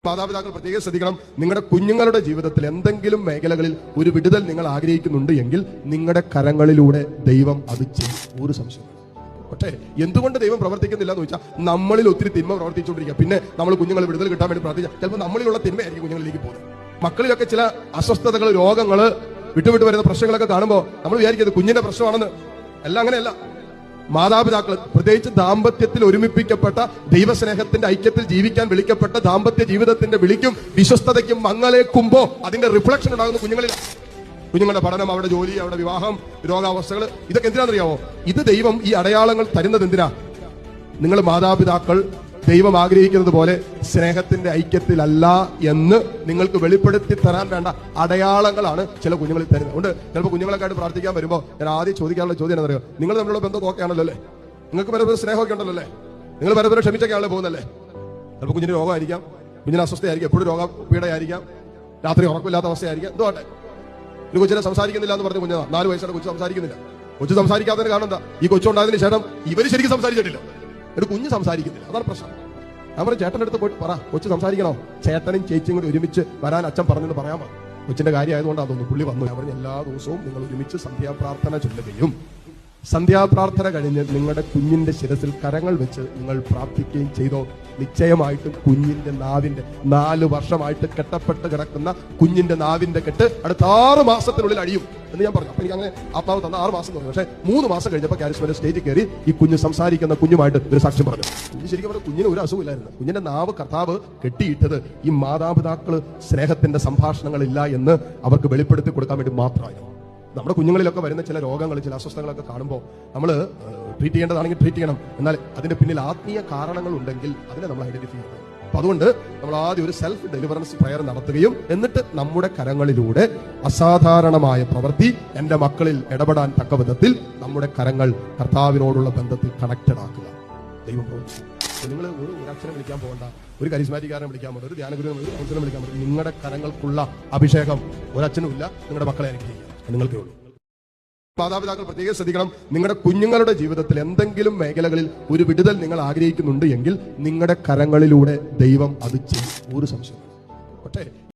മാതാപിതാക്കൾ പ്രത്യേകം ശ്രദ്ധിക്കണം. നിങ്ങളുടെ കുഞ്ഞുങ്ങളുടെ ജീവിതത്തിൽ എന്തെങ്കിലും മേഖലകളിൽ ഒരു വിടുതൽ നിങ്ങൾ ആഗ്രഹിക്കുന്നുണ്ട് എങ്കിൽ നിങ്ങളുടെ കരങ്ങളിലൂടെ ദൈവം അത് ചെയ്യും, ഒരു സംശയം. പക്ഷേ എന്തുകൊണ്ട് ദൈവം പ്രവർത്തിക്കുന്നില്ല എന്ന് വെച്ചാൽ നമ്മളിൽ ഒത്തിരി തിന്മ പ്രവർത്തിച്ചുകൊണ്ടിരിക്കുക. പിന്നെ നമ്മൾ കുഞ്ഞുങ്ങൾ വിടുതൽ കിട്ടാൻ വേണ്ടി പ്രാർത്ഥിച്ചാൽ ചിലപ്പോൾ നമ്മളിലുള്ള തിന്മയായിരിക്കും കുഞ്ഞുങ്ങളിലേക്ക് പോകുന്നത്. മക്കളിലൊക്കെ ചില അസ്വസ്ഥതകൾ, രോഗങ്ങൾ, വിട്ടുവിട്ട് വരുന്ന പ്രശ്നങ്ങളൊക്കെ കാണുമ്പോൾ നമ്മൾ വിചാരിക്കുന്നത് കുഞ്ഞിന്റെ പ്രശ്നമാണെന്ന്. എല്ലാം അങ്ങനെയല്ല. മാതാപിതാക്കൾ പ്രത്യേകിച്ച് ദാമ്പത്യത്തിൽ ഒരുമിപ്പിക്കപ്പെട്ട ദൈവസ്നേഹത്തിന്റെ ഐക്യത്തിൽ ജീവിക്കാൻ വിളിക്കപ്പെട്ട ദാമ്പത്യ ജീവിതത്തിന്റെ വിളിക്കും വിശ്വസ്തതയ്ക്കും മങ്ങലേക്കുമ്പോ അതിന്റെ റിഫ്ലക്ഷൻ ഉണ്ടാകുന്ന കുഞ്ഞുങ്ങളിൽ. കുഞ്ഞുങ്ങളുടെ പഠനം, അവരുടെ ജോലി, അവരുടെ വിവാഹം, രോഗാവസ്ഥകൾ, ഇതൊക്കെ എന്തിനാണെന്നറിയാവോ? ഇത് ദൈവം ഈ അടയാളങ്ങൾ തരുന്നത് എന്തിനാ? നിങ്ങൾ മാതാപിതാക്കൾ ദൈവം ആഗ്രഹിക്കുന്നത് പോലെ സ്നേഹത്തിന്റെ ഐക്യത്തിലല്ല എന്ന് നിങ്ങൾക്ക് വെളിപ്പെടുത്തി തരാൻ വേണ്ട അടയാളങ്ങളാണ് ചില കുഞ്ഞുങ്ങളിൽ തരുന്നത്. അതുകൊണ്ട് ചിലപ്പോൾ കുഞ്ഞുങ്ങളെക്കായിട്ട് പ്രാർത്ഥിക്കാൻ വരുമ്പോൾ ഞാൻ ആദ്യം ചോദിക്കാനുള്ള ചോദ്യം എന്നറിയോ? നിങ്ങൾ തമ്മിലുള്ള ബന്ധം ഒക്കെ ആണല്ലോ അല്ലേ? നിങ്ങൾക്ക് പരസ്പരം സ്നേഹമൊക്കെ ഉണ്ടല്ലോ അല്ലേ? നിങ്ങൾ പരസ്പരം ക്ഷമിച്ചൊക്കെയാണല്ലോ പോകുന്നല്ലേ? ചിലപ്പോൾ കുഞ്ഞിന് രോഗമായിരിക്കാം, കുഞ്ഞിന് അസ്വസ്ഥയായിരിക്കും, എപ്പോഴും രോഗപീഠയായിരിക്കാം, രാത്രി ഉറക്കമില്ലാത്ത അവസ്ഥയായിരിക്കാം. എന്തുകൊണ്ടേ ഒരു കൊച്ചിനെ സംസാരിക്കുന്നില്ല എന്ന് പറഞ്ഞ കുഞ്ഞാ, 4 വയസ്സുള്ള കൊച്ചു സംസാരിക്കുന്നില്ല. കൊച്ചു സംസാരിക്കാത്തതിന് കാരണം എന്താ? ഈ കൊച്ചുണ്ടായതിനു ശേഷം ഇവര് ശരിക്കും സംസാരിച്ചിട്ടില്ല, ഒരു കുഞ്ഞ് സംസാരിക്കുന്നില്ല. അതാണ് പ്രശ്നം. അവർ ചേട്ടൻ്റെ അടുത്ത് പോയിട്ട് പറ, കൊച്ചു സംസാരിക്കണോ? ചേട്ടനും ചേച്ചിയും കൂടി ഒരുമിച്ച് വരാൻ അച്ഛൻ പറഞ്ഞെന്ന് പറയാമോ? കൊച്ചിന്റെ കാര്യമായതുകൊണ്ടാണ് തോന്നുന്നു പുള്ളി വന്നു. അവർ എല്ലാ ദിവസവും നിങ്ങൾ ഒരുമിച്ച് സന്ധ്യാപ്രാർത്ഥന ചൊല്ലുകയും സന്ധ്യാപ്രാർത്ഥന കഴിഞ്ഞ് നിങ്ങളുടെ കുഞ്ഞിന്റെ ശിരസിൽ കരങ്ങൾ വെച്ച് നിങ്ങൾ പ്രാർത്ഥിക്കുകയും ചെയ്തോ, നിശ്ചയമായിട്ടും കുഞ്ഞിന്റെ നാവിന്റെ 4 വർഷമായിട്ട് കെട്ടപ്പെട്ട് കിടക്കുന്ന കുഞ്ഞിന്റെ നാവിന്റെ കെട്ട് അടുത്ത 6 മാസത്തിനുള്ളിൽ അഴിയും എന്ന് ഞാൻ പറഞ്ഞു. അപ്പൊ എനിക്ക് അങ്ങനെ ആത്മാവ് തന്ന 6 മാസം പറഞ്ഞു. പക്ഷേ 3 മാസം കഴിഞ്ഞപ്പോൾ കാരിസ്മയുടെ സ്റ്റേജിൽ കയറി ഈ കുഞ്ഞ് സംസാരിക്കുന്ന കുഞ്ഞുമായിട്ട് ഒരു സാക്ഷ്യം പറഞ്ഞു. കുഞ്ഞ് ശരിക്കും പറഞ്ഞാൽ കുഞ്ഞിന് ഒരു അസുഖമില്ലായിരുന്നു. കുഞ്ഞിന്റെ നാവ് കർത്താവ് കെട്ടിയിട്ടത് ഈ മാതാപിതാക്കള് സ്നേഹത്തിന്റെ സംഭാഷണങ്ങളില്ല എന്ന് അവർക്ക് വെളിപ്പെടുത്തി കൊടുക്കാൻ വേണ്ടി മാത്രമായിരുന്നു. നമ്മുടെ കുഞ്ഞുങ്ങളിലൊക്കെ വരുന്ന ചില രോഗങ്ങൾ, ചില അസ്വസ്ഥതകളൊക്കെ കാണുമ്പോൾ നമ്മൾ ട്രീറ്റ് ചെയ്യേണ്ടതാണെങ്കിൽ ട്രീറ്റ് ചെയ്യണം. എന്നാൽ അതിന്റെ പിന്നിൽ ആത്മീയ കാരണങ്ങൾ ഉണ്ടെങ്കിൽ അതിനെ നമ്മൾ ഐഡന്റിഫൈ ചെയ്യണം. അപ്പൊ അതുകൊണ്ട് നമ്മൾ ആദ്യം ഒരു സെൽഫ് ഡെലിവറൻസ് പ്രയർ നടത്തുകയും എന്നിട്ട് നമ്മുടെ കരങ്ങളിലൂടെ അസാധാരണമായ പ്രവൃത്തി എന്റെ മക്കളിൽ ഇടപെടാൻ തക്ക വിധത്തിൽ നമ്മുടെ കരങ്ങൾ കർത്താവിനോടുള്ള ബന്ധത്തിൽ കണക്റ്റഡ് ആക്കുക. ദൈവം പ്രവർത്തിക്കും. നിങ്ങൾ ഒരു അക്ഷരം വിളിക്കാൻ പോകണ്ട, ഒരു കരിസ്മാറ്റിക്കാരനെ വിളിക്കാൻ പോകണ്ട, ഒരു ധ്യാനഗുരുവിനെ, ഒരു കൗൺസിലറെ വിളിക്കാൻ പോകണ്ട. നിങ്ങളുടെ കരങ്ങൾക്കുള്ള അഭിഷേകം ഒരച്ഛനും ഇല്ല, നിങ്ങളുടെ മക്കളെ അനുഗ്രഹിക്കുക, നിങ്ങൾക്കേ ഉള്ളൂ. മാതാപിതാക്കൾ പ്രത്യേകം ശ്രദ്ധിക്കണം. നിങ്ങളുടെ കുഞ്ഞുങ്ങളുടെ ജീവിതത്തിൽ എന്തെങ്കിലും മേഖലകളിൽ ഒരു വിടുതൽ നിങ്ങൾ ആഗ്രഹിക്കുന്നുണ്ട് എങ്കിൽ നിങ്ങളുടെ കരങ്ങളിലൂടെ ദൈവം അത് ചെയ്യും, ഒരു സംശയം. പക്ഷേ